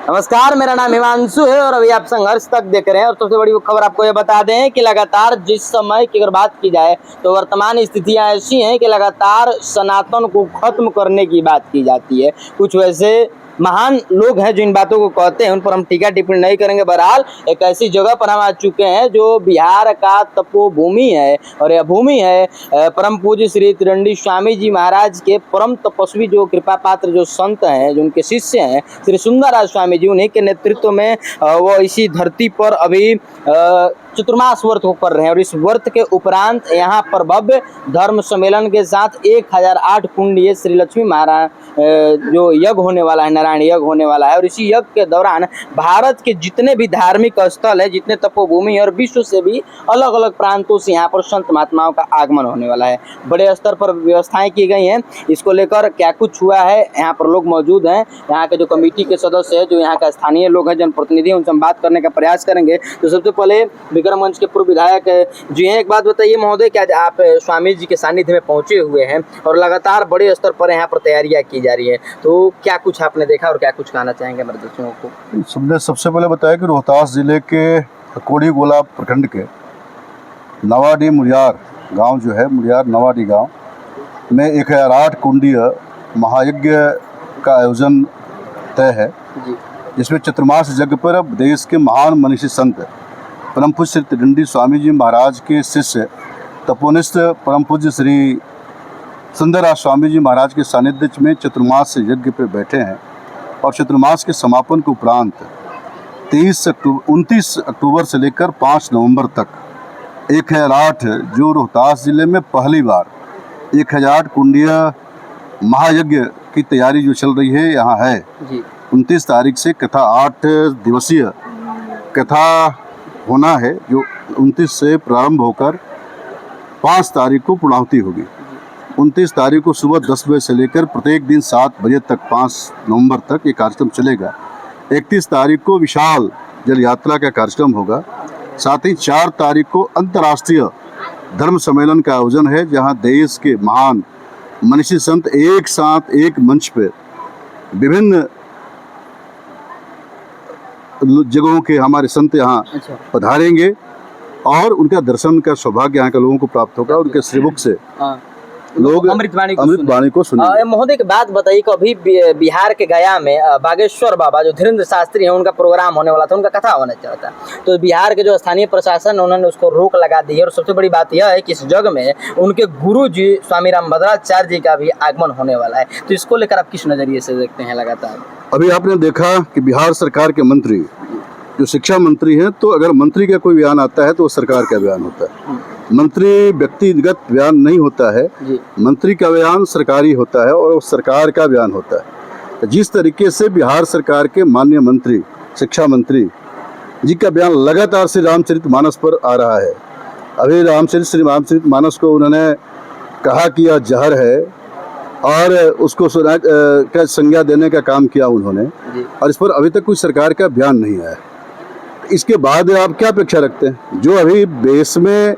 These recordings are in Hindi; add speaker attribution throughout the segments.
Speaker 1: नमस्कार, मेरा नाम हिमांशु है और अभी आप संघर्ष तक देख रहे हैं। और सबसे बड़ी खबर आपको ये बता दें कि लगातार जिस समय की अगर बात की जाए तो वर्तमान स्थितियां ऐसी हैं कि लगातार सनातन को खत्म करने की बात की जाती है। कुछ वैसे महान लोग हैं जो इन बातों को कहते हैं, उन पर हम टीका टिप्पणी नहीं करेंगे। बहरहाल एक ऐसी जगह पर हम आ चुके हैं जो बिहार का तपोभूमि है और यह भूमि है परम पूज्य श्री त्रिदंडी स्वामी जी महाराज के परम तपस्वी जो कृपा पात्र जो संत हैं, जो उनके शिष्य हैं श्री सुंदरराज स्वामी जी, उन्हीं के नेतृत्व में वो इसी धरती पर अभी चतुर्मास व्रत को कर रहे हैं। और इस व्रत के उपरांत यहाँ पर भव्य धर्म सम्मेलन के साथ 1008 कुंडीय श्री लक्ष्मी महाराज जो यज्ञ होने वाला है, नारायण यज्ञ होने वाला है। और इसी यज्ञ के दौरान भारत के जितने भी धार्मिक स्थल है, जितने तपोभूमि है और विश्व से भी अलग अलग प्रांतों से यहाँ पर संत महात्माओं का आगमन होने वाला है। बड़े स्तर पर व्यवस्थाएं की गई हैं। इसको लेकर क्या कुछ हुआ है, यहाँ पर लोग मौजूद हैं, यहाँ के जो कमेटी के सदस्य हैं, जो यहाँ का स्थानीय लोग हैं, जनप्रतिनिधि, उनसे हम बात करने का प्रयास करेंगे। तो सबसे पहले विक्रम मंच के पूर्व विधायक जी हैं, एक बात बताइए महोदय, क्या आप स्वामी जी के सानिध्य में पहुंचे हुए हैं और लगातार बड़े स्तर पर यहाँ पर तैयारियां की जा रही है, तो क्या कुछ आपने देखा और क्या कुछ कहना चाहेंगे हमारे दर्शकों को?
Speaker 2: सबसे पहले बताया कि रोहतास जिले के कोड़ी गोला प्रखंड के नवाडी मुरियार गांव जो है, मुरियार नवाडी गांव में 1008 कुंडीय महायज्ञ का आयोजन तय है, जिसमें चतुर्मास यज्ञ पर देश के महान मनीषी संत परम पूज्य श्री त्रिदंडी स्वामी जी महाराज के शिष्य तपोनिष्ठ परम पूज्य श्री सुंदरराज स्वामी जी महाराज के सानिध्य में चतुर्मास यज्ञ पर बैठे हैं। और चतुर्मास के समापन के उपरांत 29 अक्टूबर से लेकर 5 नवंबर तक 1008 जो रोहतास जिले में पहली बार 1008 कुंडीय महायज्ञ की तैयारी जो चल रही है यहाँ है। 29 तारीख से कथा 8 दिवसीय कथा होना है, जो 29 से प्रारंभ होकर 5 तारीख को पूर्णाहुति होगी। 29 तारीख को सुबह 10 बजे से लेकर प्रत्येक दिन 7 बजे तक 5 नवंबर तक ये कार्यक्रम चलेगा। 31 तारीख को विशाल जल यात्रा का कार्यक्रम होगा। साथ ही 4 तारीख को अंतर्राष्ट्रीय धर्म सम्मेलन का आयोजन है, जहां देश के महान मनीषी संत एक साथ एक मंच पर विभिन्न जगहों के हमारे संत यहाँ पधारेंगे और उनका दर्शन का सौभाग्य यहाँ के लोगों को प्राप्त होगा। उनके श्रीमुख से लोग अमृतवाणी को सुनेंगे।
Speaker 1: महोदय की बात बताइए कि अभी बिहार के गया में बागेश्वर बाबा जो धीरेन्द्र शास्त्री हैं, उनका प्रोग्राम होने वाला था, उनका कथा होना चाहता, तो बिहार के जो स्थानीय प्रशासन उन्होंने उसको रोक लगा दी है। और सबसे बड़ी बात यह है कि इस जगह में उनके गुरु जी स्वामी रामभद्राचार्य जी का भी आगमन होने वाला है, तो इसको लेकर आप किस नजरिए से देखते हैं? लगातार
Speaker 2: अभी आपने देखा कि बिहार सरकार के मंत्री जो शिक्षा मंत्री हैं, तो अगर मंत्री का कोई बयान आता है तो वो सरकार का बयान होता है। मंत्री व्यक्तिगत बयान नहीं होता है, मंत्री का बयान सरकारी होता है और सरकार का बयान होता है। जिस तरीके से बिहार सरकार के माननीय मंत्री शिक्षा मंत्री जी का बयान लगातार श्री रामचरितमानस पर आ रहा है। अभी श्री रामचरितमानस को उन्होंने कहा कि यह जहर है और उसको का संज्ञा देने का काम किया उन्होंने, और इस पर अभी तक कोई सरकार का बयान नहीं आया। इसके बाद आप क्या अपेक्षा रखते हैं? जो अभी देश में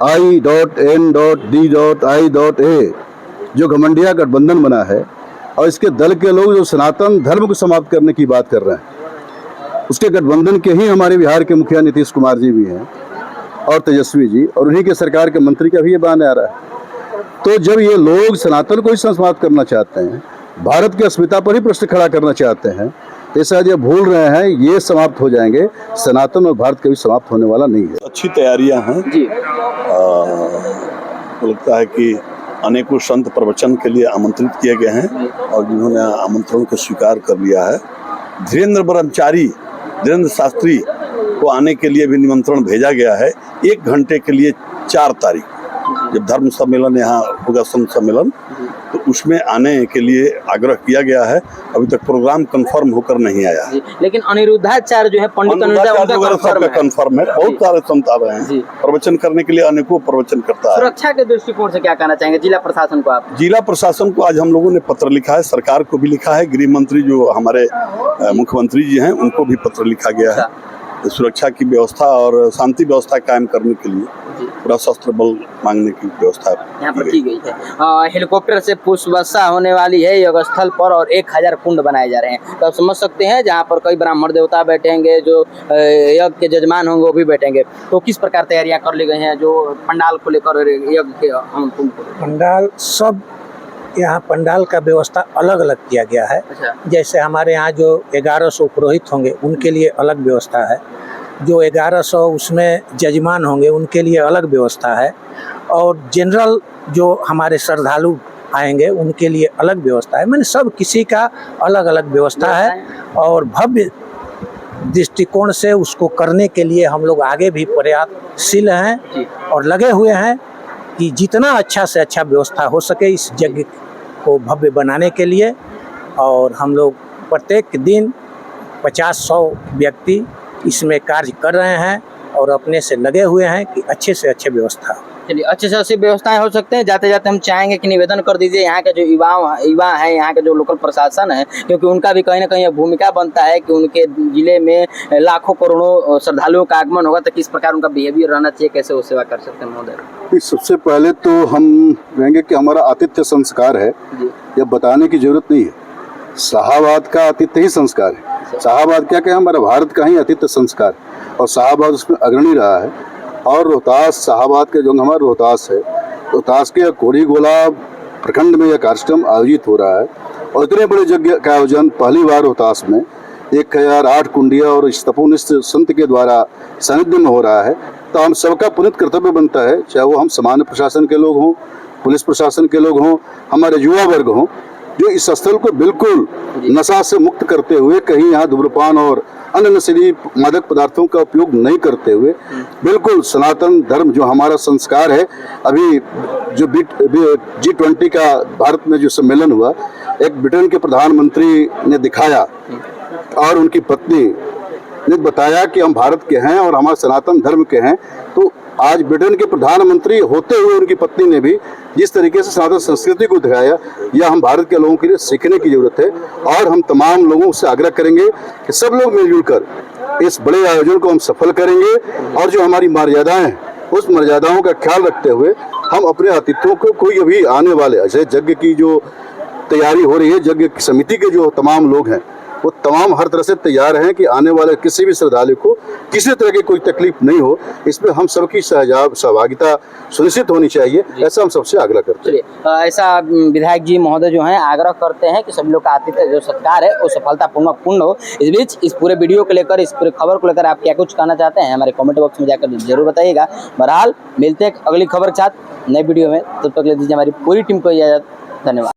Speaker 2: I.N.D.I.A जो घमंडिया गठबंधन बना है और इसके दल के लोग जो सनातन धर्म को समाप्त करने की बात कर रहे हैं, उसके गठबंधन के ही हमारे बिहार के मुखिया नीतीश कुमार जी भी हैं और तेजस्वी जी, और उन्हीं के सरकार के मंत्री का भी ये बयान आ रहा है। तो जब ये लोग सनातन को ही समाप्त करना चाहते हैं, भारत की अस्मिता पर ही प्रश्न खड़ा करना चाहते हैं, ऐसा जो भूल रहे हैं ये समाप्त हो जाएंगे। सनातन और भारत कभी समाप्त होने वाला नहीं है।
Speaker 3: अच्छी तैयारियां हैं जी। लगता है कि अनेकों संत प्रवचन के लिए आमंत्रित किए गए हैं और जिन्होंने आमंत्रण को स्वीकार कर लिया है। धीरेन्द्र शास्त्री को आने के लिए भी निमंत्रण भेजा गया है। 1 घंटे के लिए 4 तारीख जब धर्म सम्मेलन यहाँ होगा, संत सम्मेलन, तो उसमें आने के लिए आग्रह किया गया है। अभी तक प्रोग्राम कंफर्म होकर नहीं आया है,
Speaker 1: लेकिन अनिरुद्धाचार्य जो है पंडित
Speaker 3: अनिरुद्धाचार्य कंफर्म है। बहुत सारे संत आ रहे हैं प्रवचन करने के लिए, अनेकों प्रवचन करता है।
Speaker 1: सुरक्षा के दृष्टिकोण से क्या कहना चाहेंगे जिला प्रशासन को आप?
Speaker 3: जिला प्रशासन को आज हम लोगों ने पत्र लिखा है, सरकार को भी लिखा है, गृह मंत्री जो हमारे मुख्यमंत्री जी हैं उनको भी पत्र लिखा गया है, सुरक्षा की व्यवस्था और शांति व्यवस्था कायम करने के लिए। पूरा शस्त्र बल मांगने की व्यवस्था
Speaker 1: यहाँ पर की गई है। हेलीकॉप्टर से पुष्प वर्षा होने वाली है योग स्थल पर और 1000 कुंड बनाए जा रहे हैं। तो आप समझ सकते हैं जहाँ पर कई ब्राह्मण देवता बैठेंगे, जो यज्ञ के जजमान होंगे वो भी बैठेंगे। तो किस प्रकार तैयारियां कर ली गई हैं जो पंडाल को लेकर और यज्ञ के कुंड को?
Speaker 4: पंडाल सब यहाँ पंडाल का व्यवस्था अलग अलग किया गया है।
Speaker 1: अच्छा।
Speaker 4: जैसे हमारे यहाँ जो 1100 पुरोहित होंगे उनके लिए अलग व्यवस्था है, जो 1100 उसमें जजमान होंगे उनके लिए अलग व्यवस्था है, और जनरल जो हमारे श्रद्धालु आएंगे उनके लिए अलग व्यवस्था है। मैंने सब किसी का अलग अलग व्यवस्था है, और भव्य दृष्टिकोण से उसको करने के लिए हम लोग आगे भी प्रयासशील हैं और लगे हुए हैं कि जितना अच्छा से अच्छा व्यवस्था हो सके इस यज्ञ को भव्य बनाने के लिए। और हम लोग प्रत्येक दिन 50-100 व्यक्ति इसमें कार्य कर रहे हैं और अपने से लगे हुए हैं कि अच्छे से अच्छे व्यवस्था हो।
Speaker 1: चलिए, अच्छे से अच्छी व्यवस्थाएं हो सकते हैं। जाते जाते हम चाहेंगे कि निवेदन कर दीजिए यहाँ के जो युवा हैं, यहाँ के जो लोकल प्रशासन है, क्योंकि उनका भी कहीं ना कहीं भूमिका बनता है कि उनके जिले में लाखों करोड़ों श्रद्धालुओं का आगमन होगा, तो किस प्रकार उनका बिहेवियर रहना चाहिए, कैसे वो सेवा कर सकते हैं महोदय?
Speaker 2: सबसे पहले तो हम कहेंगे कि हमारा आतिथ्य संस्कार है, यह बताने की जरूरत नहीं है। शाहाबाद का आतिथ्य ही संस्कार है। शाहाबाद क्या क्या हमारा भारत का ही आतिथ्य संस्कार, और शाहाबाद उसमें अग्रणी रहा है। और रोहतास शाहाबाद के जो हमारा रोहतास है, रोहतास के कोड़ी गोला प्रखंड में यह कार्यक्रम आयोजित हो रहा है, और इतने बड़े यज्ञ का आयोजन पहली बार रोहतास में 1008 कुंडिया और तपोनिष्ठ संत के द्वारा सानिध्य में हो रहा है। तो हम सबका पुनित कर्तव्य बनता है, चाहे वो हम सामान्य प्रशासन के लोग हों, पुलिस प्रशासन के लोग हों, हमारे युवा वर्ग हों, जो इस स्थल को बिल्कुल नशा से मुक्त करते हुए, कहीं यहाँ धूम्रपान और अन्य नशीली मादक पदार्थों का उपयोग नहीं करते हुए, बिल्कुल सनातन धर्म जो हमारा संस्कार है। अभी जो G20 का भारत में जो सम्मेलन हुआ, एक ब्रिटेन के प्रधानमंत्री ने दिखाया और उनकी पत्नी ने बताया कि हम भारत के हैं और हमारे सनातन धर्म के हैं। तो आज ब्रिटेन के प्रधानमंत्री होते हुए उनकी पत्नी ने भी जिस तरीके से सनातन संस्कृति को दिखाया, यह हम भारत के लोगों के लिए सीखने की जरूरत है। और हम तमाम लोगों से आग्रह करेंगे कि सब लोग मिलजुल कर इस बड़े आयोजन को हम सफल करेंगे, और जो हमारी मर्यादाएं हैं उस मर्यादाओं का ख्याल रखते हुए हम अपने आतिथ्यों को, कोई अभी आने वाले यज्ञ की जो तैयारी हो रही है, यज्ञ समिति के जो तमाम लोग हैं वो तमाम हर तरह से तैयार हैं कि आने वाले किसी भी श्रद्धालु को किसी तरह की कोई तकलीफ नहीं हो। इसमें हम सबकी सहभागिता सुनिश्चित होनी चाहिए, ऐसा हम सबसे आग्रह करते हैं।
Speaker 1: ऐसा विधायक जी महोदय जो हैं आग्रह करते हैं कि सभी लोग का आतिथ्य जो सत्कार है वो सफलतापूर्वक पूर्ण हो। इस बीच इस पूरे वीडियो को लेकर, इस पूरे खबर को लेकर आप क्या कुछ कहना चाहते हैं, हमारे कमेंट बॉक्स में जाकर जरूर बताइएगा। बहरहाल मिलते हैं अगली खबर के साथ नई वीडियो में, तब तक ले दीजिए हमारी पूरी टीम को इजाजत। धन्यवाद।